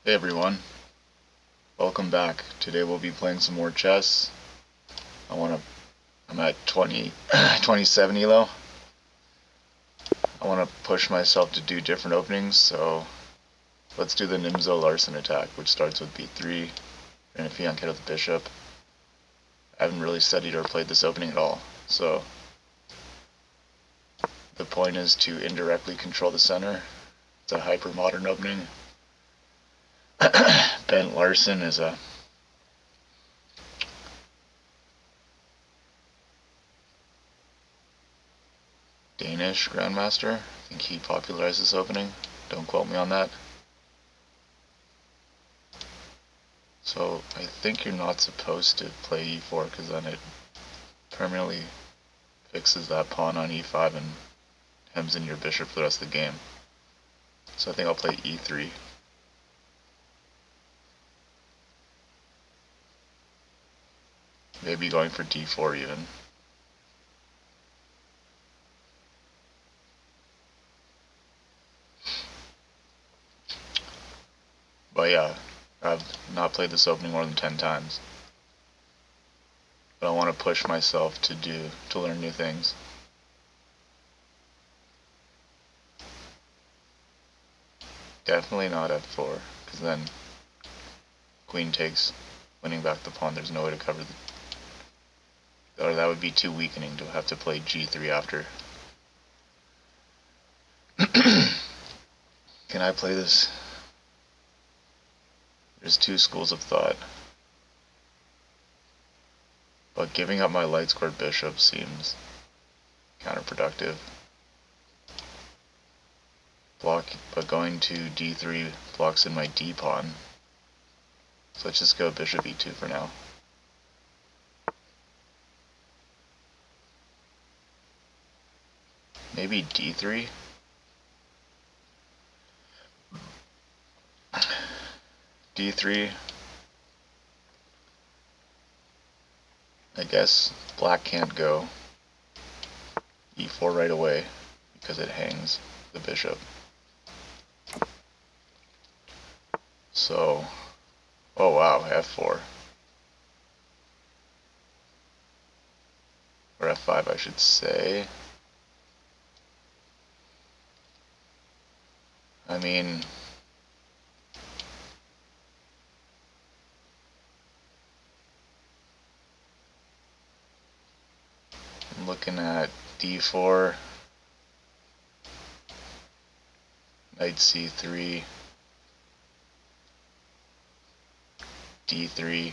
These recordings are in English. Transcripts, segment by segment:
Hey everyone, welcome back. Today we'll be playing some more chess. I'm at 27 elo. I want to push myself to do different openings, so let's do the Nimzo Larsen attack, which starts with b3 and a fianchet with the bishop. I haven't really studied or played this opening at all, so the point is to indirectly control the center. It's a hyper-modern opening. Ben Larsen is a Danish grandmaster. I think he popularized this opening. Don't quote me on that. So I think you're not supposed to play e4 because then it permanently fixes that pawn on e5 and hems in your bishop for the rest of the game. So I think I'll play e3. Maybe going for d4 even. But yeah, I've not played this opening more than 10 times. But I want to push myself to learn new things. Definitely not f4, because then queen takes, winning back the pawn. There's no way to cover the... Or that would be too weakening to have to play g3 after. Can I play this? There's two schools of thought. But giving up my light squared bishop seems counterproductive. But going to d3 blocks in my d pawn. So let's just go bishop e2 for now. Maybe d3? d3. I guess black can't go e4 right away because it hangs the bishop. So, oh wow, f4. Or f5 I should say. I mean, I'm looking at d4, knight c3, d3.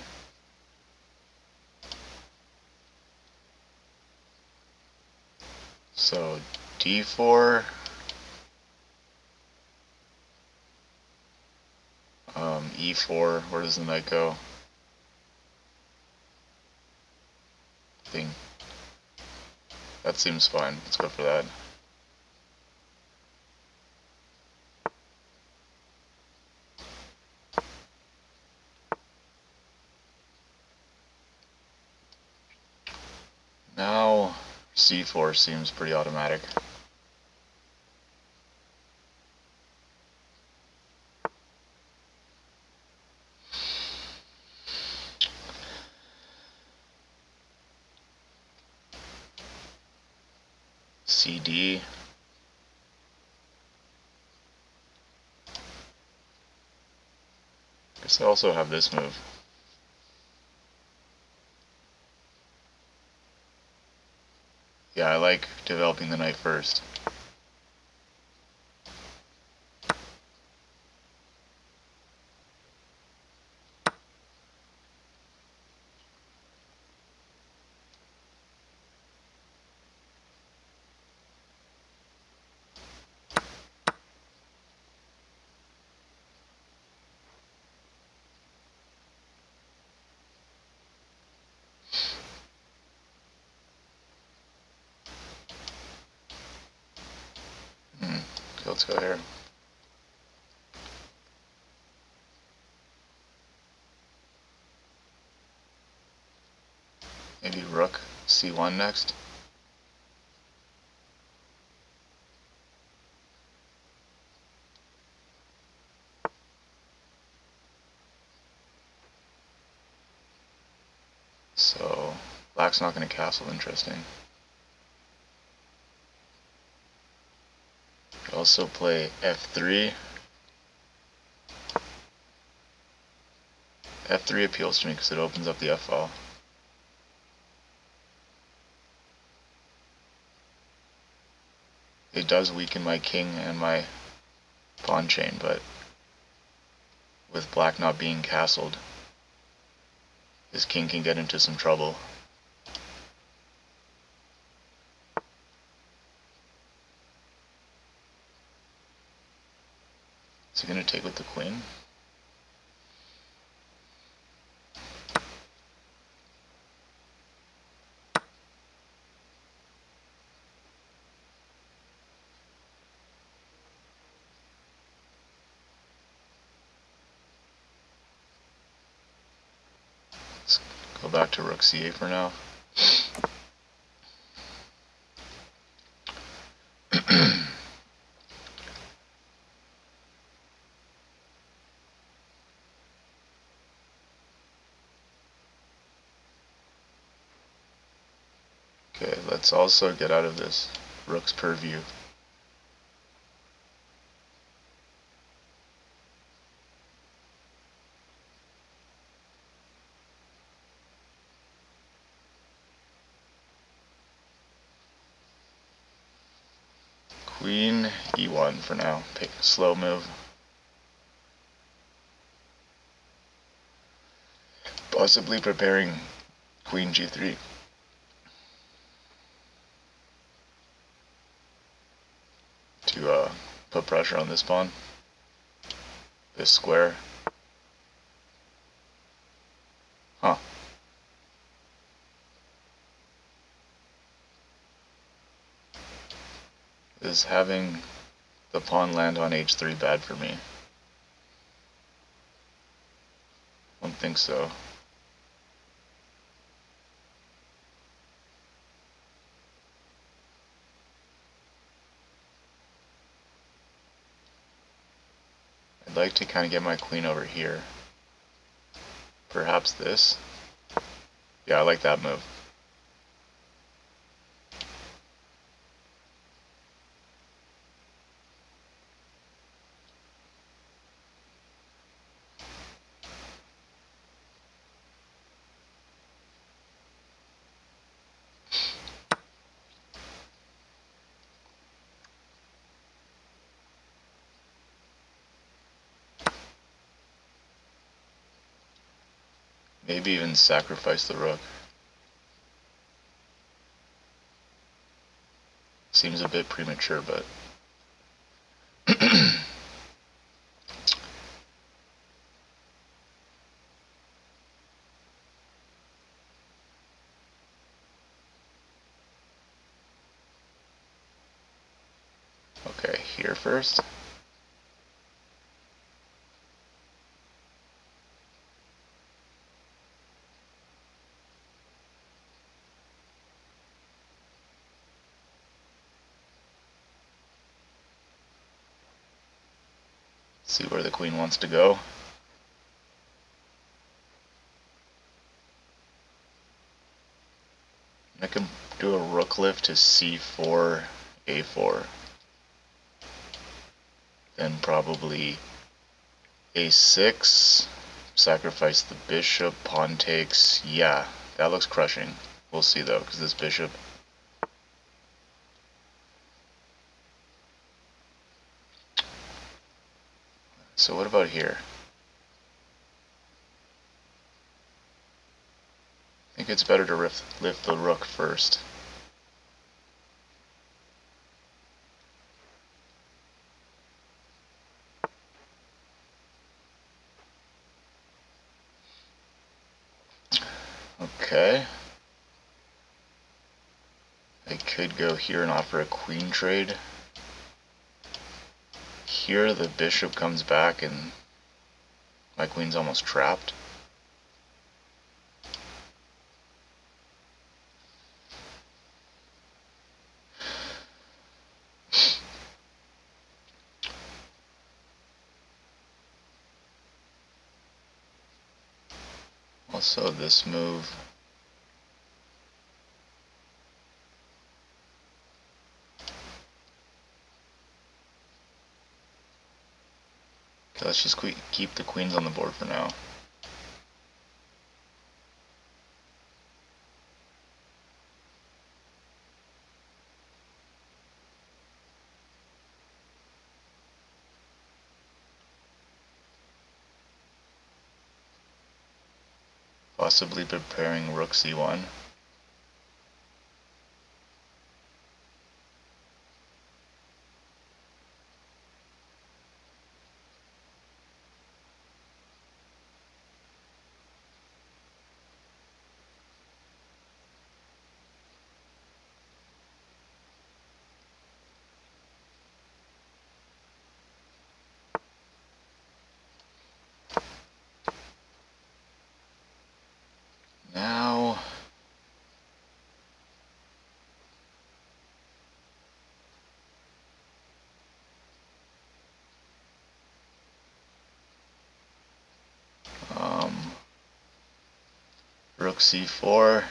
So d4, e4, where does the knight go? I think that seems fine. Let's go for that. Now c4 seems pretty automatic. cd. Guess I also have this move. Yeah, I like developing the knight first. Okay, let's go here. Maybe rook c1 next. black's not going to castle. Interesting. Could also play f3. f3 appeals to me because it opens up the f file. It does weaken my king and my pawn chain, but with black not being castled, his king can get into some trouble. Is he going to take with the queen? Let's go back to rook c8 for now. Okay, let's also get out of this rook's purview. Queen e1 for now. Pick a slow move. Possibly preparing queen g3. To put pressure on this pawn. This square. Huh. Is having the pawn land on h3 bad for me? I don't think so. I'd like to kind of get my queen over here. Perhaps this? Yeah, I like that move. Maybe even sacrifice the rook. Seems a bit premature, but okay, here first. See where the queen wants to go. I can do a rook lift to c4, a4. Then probably a6, sacrifice the bishop, pawn takes. Yeah, that looks crushing. We'll see though, because this bishop. So what about here? I think it's better to lift the rook first. Okay. I could go here and offer a queen trade. Here the bishop comes back and my queen's almost trapped. Also this move So let's just keep the queens on the board for now. Possibly preparing rook c1. Now rook c4 or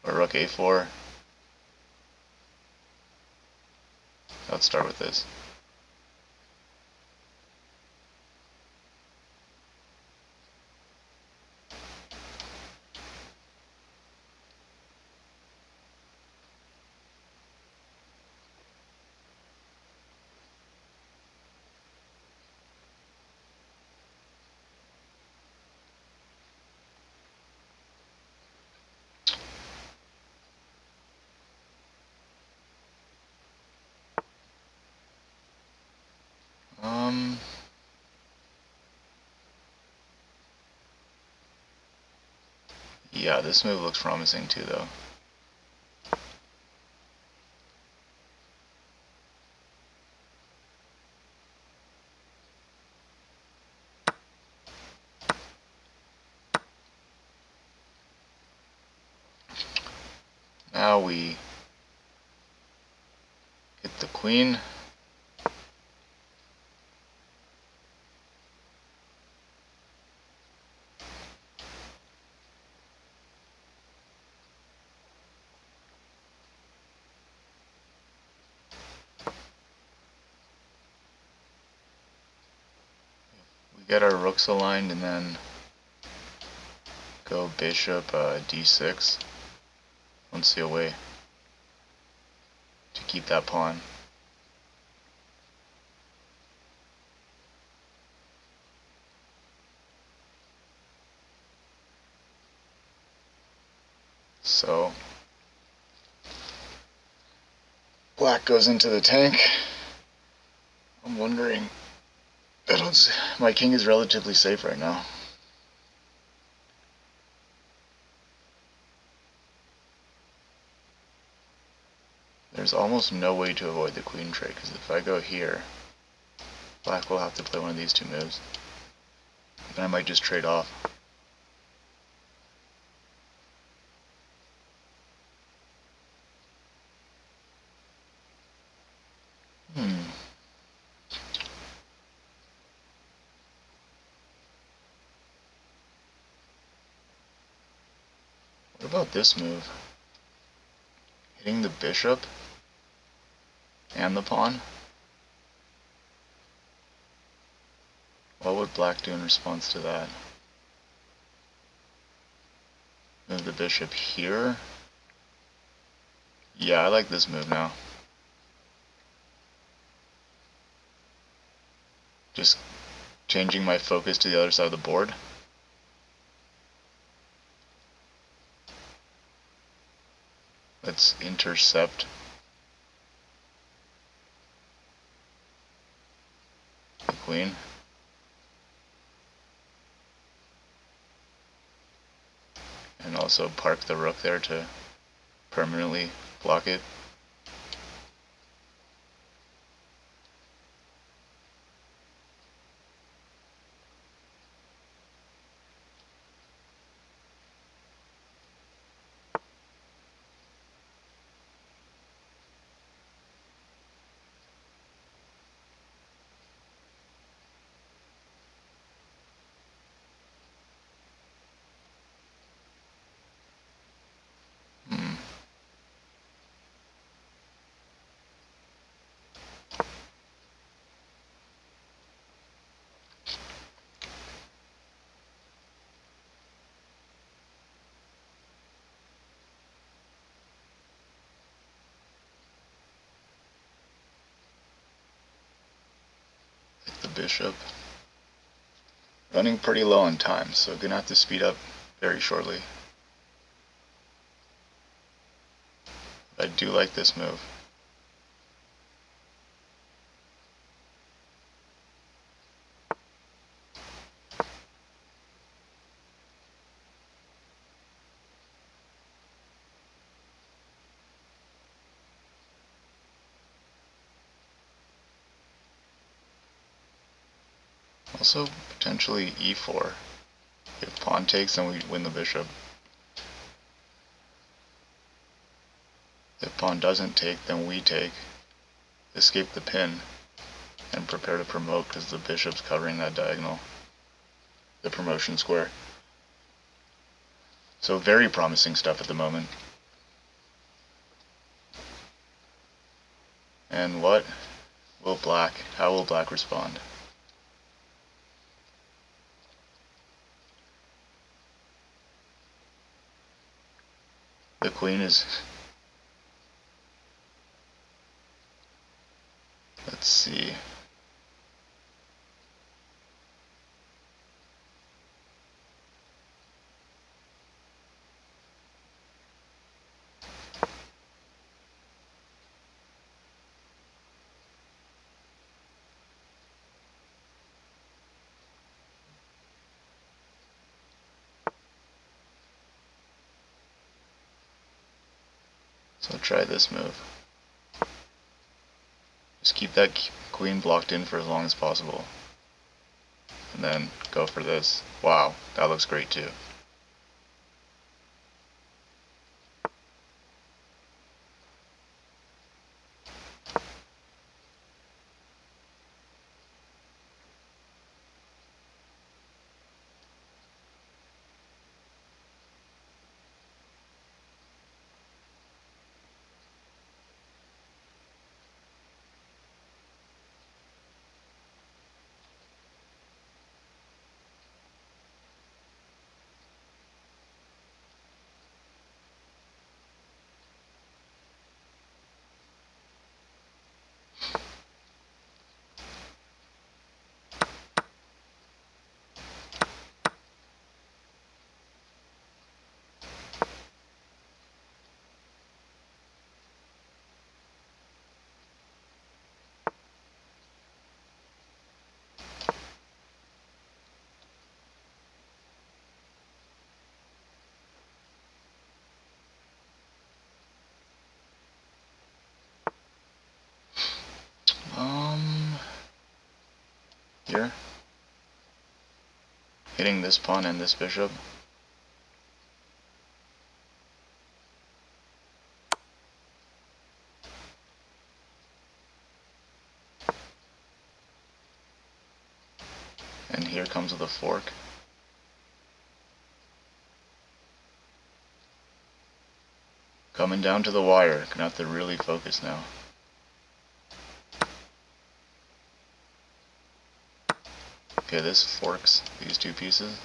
rook a4. Let's start with this. Yeah, this move looks promising too, though. Now we hit the queen. We get our rooks aligned and then go bishop d6. Don't see a way to keep that pawn. So black goes into the tank. I'm wondering, my king is relatively safe right now. There's almost no way to avoid the queen trade, because if I go here, black will have to play one of these two moves. And I might just trade off. What about this move? Hitting the bishop and the pawn? What would black do in response to that? Move the bishop here? Yeah, I like this move now. Just changing my focus to the other side of the board. Let's intercept the queen. And also park the rook there to permanently block it. bishop. Running pretty low on time, so gonna have to speed up very shortly. I do like this move. Also, potentially e4. If pawn takes, then we win the bishop. If pawn doesn't take, then we take. Escape the pin and prepare to promote because the bishop's covering that diagonal, the promotion square. So very promising stuff at the moment. And what will black, how will black respond? The queen is, let's see. So try this move. Just keep that queen blocked in for as long as possible. And then go for this. Wow, that looks great too. Here. Hitting this pawn and this bishop. And here comes with a fork. Coming down to the wire. Gonna have to really focus now. Okay, this forks these two pieces.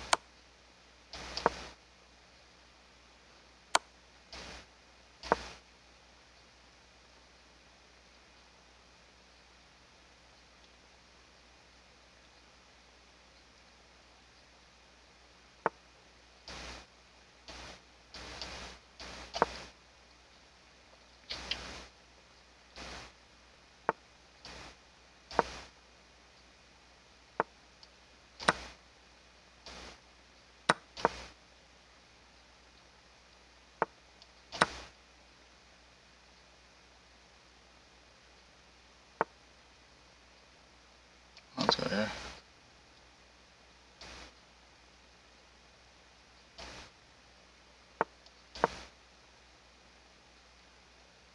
Let's go there.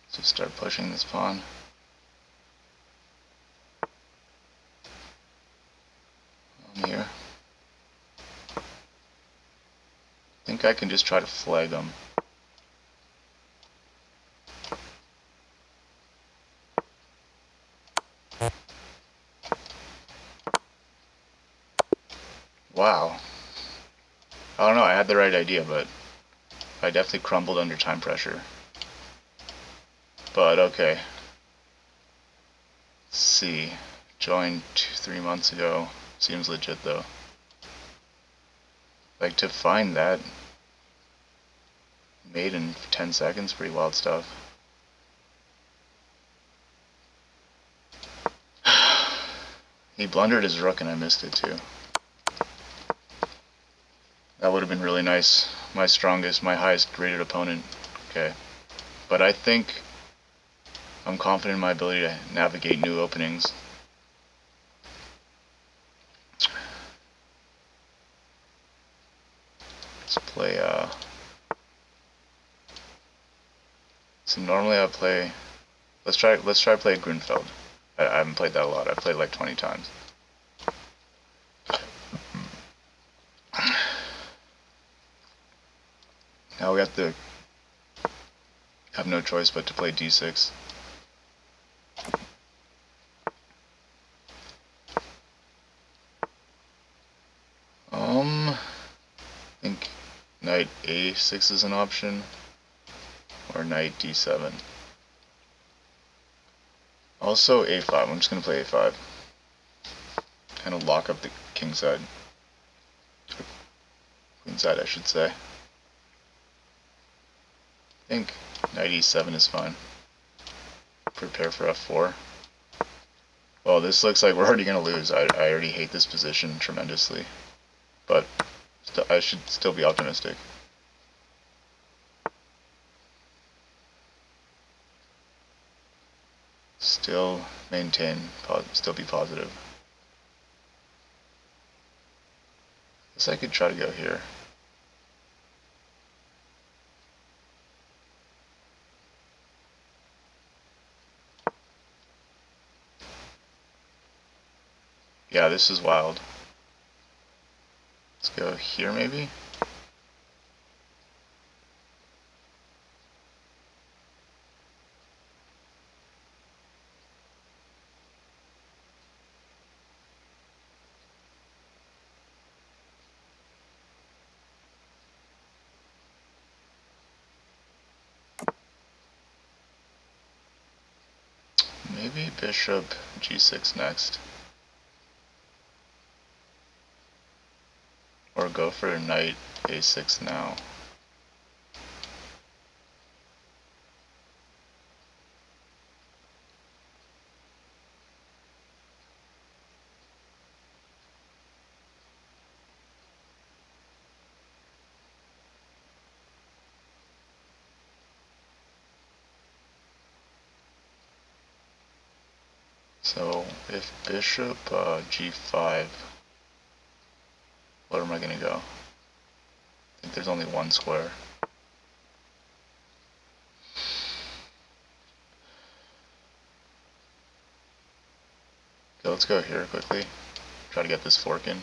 So start pushing this pawn. On here. I think I can just try to flag them. Wow. I don't know, I had the right idea, but I definitely crumbled under time pressure. But okay. Let's see. Joined 3 months ago. Seems legit though. Like, to find that made in 10 seconds, pretty wild stuff. He blundered his rook and I missed it too. That would have been really nice. My strongest, my highest graded opponent. Okay. But I think I'm confident in my ability to navigate new openings. Let's play, so normally I play, let's try play Grunfeld. I haven't played that a lot. I've played like 20 times. Now we have to have no choice but to play d6. I think knight a6 is an option, or knight d7. Also a5. I'm just gonna play a5. Kind of lock up the king side. Queen side, I should say. I think knight e7 is fine. Prepare for f4. Well, this looks like we're already going to lose. I already hate this position tremendously. But I should still be optimistic. Still still be positive. Guess I could try to go here. Yeah, this is wild. Let's go here maybe? Maybe bishop g6 next. Or go for knight a6 now. So if bishop g5, where am I going to go? I think there's only one square. Okay, let's go here quickly. Try to get this fork in.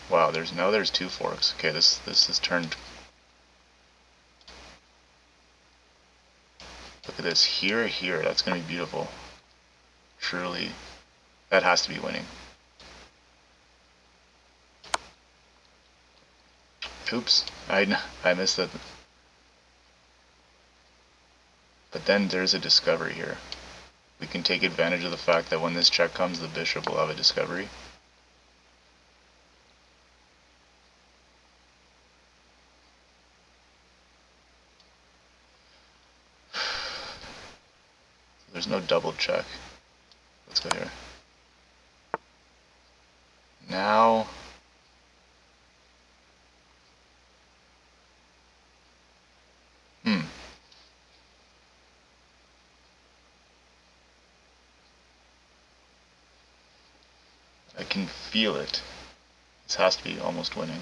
Wow, there's two forks. Okay, this is turned. Look at this, here. That's gonna be beautiful. Truly, that has to be winning. Oops, I missed it. But then there's a discovery here. We can take advantage of the fact that when this check comes, the bishop will have a discovery. There's no double check. Let's go here. Now, I can feel it. This has to be almost winning.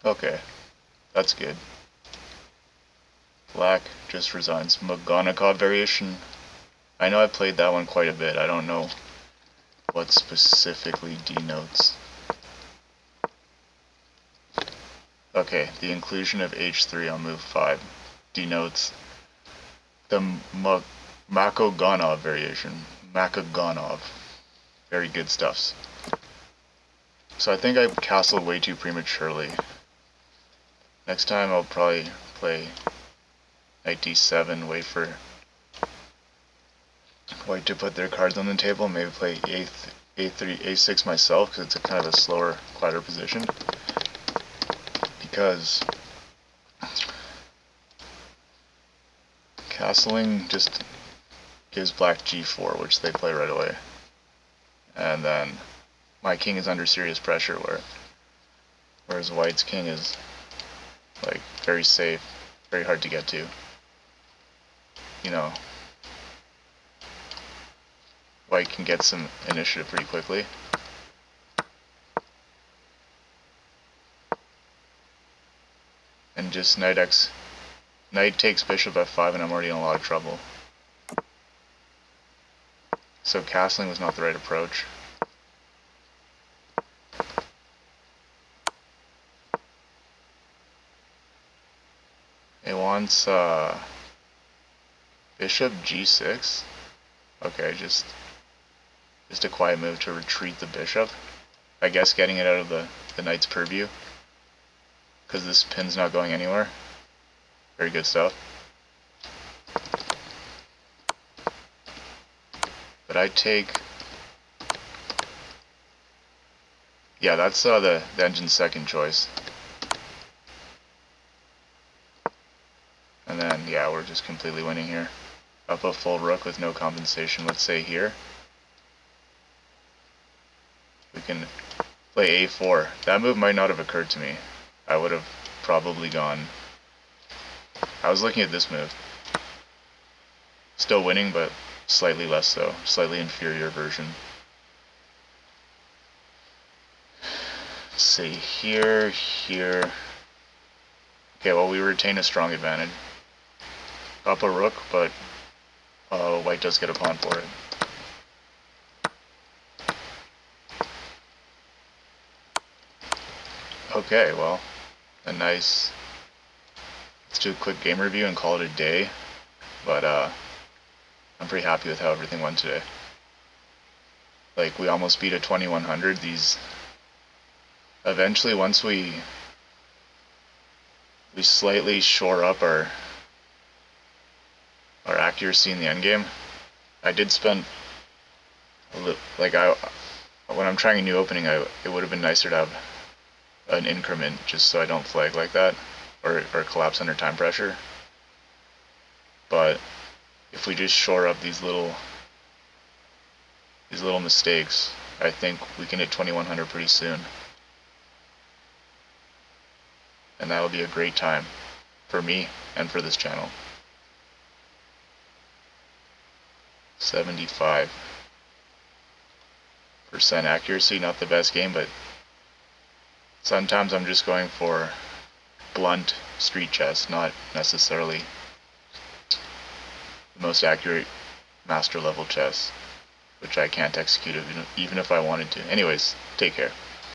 Okay, that's good. Black just resigns. McGonagall variation. I know I played that one quite a bit. I don't know what specifically denotes. Okay, the inclusion of h3 on move 5 denotes the Makoganov variation. Makoganov. Very good stuffs. So I think I castled way too prematurely. Next time I'll probably play knight d7, wait for white to put their cards on the table, maybe play a3, a6 myself, because it's a kind of a slower, quieter position. Because castling just gives black g4, which they play right away. And then my king is under serious pressure, whereas white's king is like very safe, very hard to get to. You know, white can get some initiative pretty quickly. And just knight takes bishop f5, and I'm already in a lot of trouble. So castling was not the right approach. It wants bishop g6. Okay, just a quiet move to retreat the bishop. I guess getting it out of the knight's purview, because this pin's not going anywhere. Very good stuff. But I take... Yeah, that's the engine's second choice. And then, yeah, we're just completely winning here. Up a full rook with no compensation, let's say here. We can play a4. That move might not have occurred to me. I would have probably gone... I was looking at this move. Still winning, but slightly less so. Slightly inferior version. Let's see, here. Okay, well, we retain a strong advantage. Up a rook, but white does get a pawn for it. Okay, well, let's do a quick game review and call it a day, but I'm pretty happy with how everything went today. Like, we almost beat a 2100. Eventually, once we slightly shore up our accuracy in the endgame, I did spend a little, when I'm trying a new opening, it would have been nicer to have an increment, just so I don't flag like that, or collapse under time pressure. But if we just shore up these little mistakes, I think we can hit 2100 pretty soon. And that'll be a great time for me and for this channel. 75% accuracy, not the best game, but sometimes I'm just going for blunt street chess, not necessarily the most accurate master level chess, which I can't execute even if I wanted to. Anyways, take care.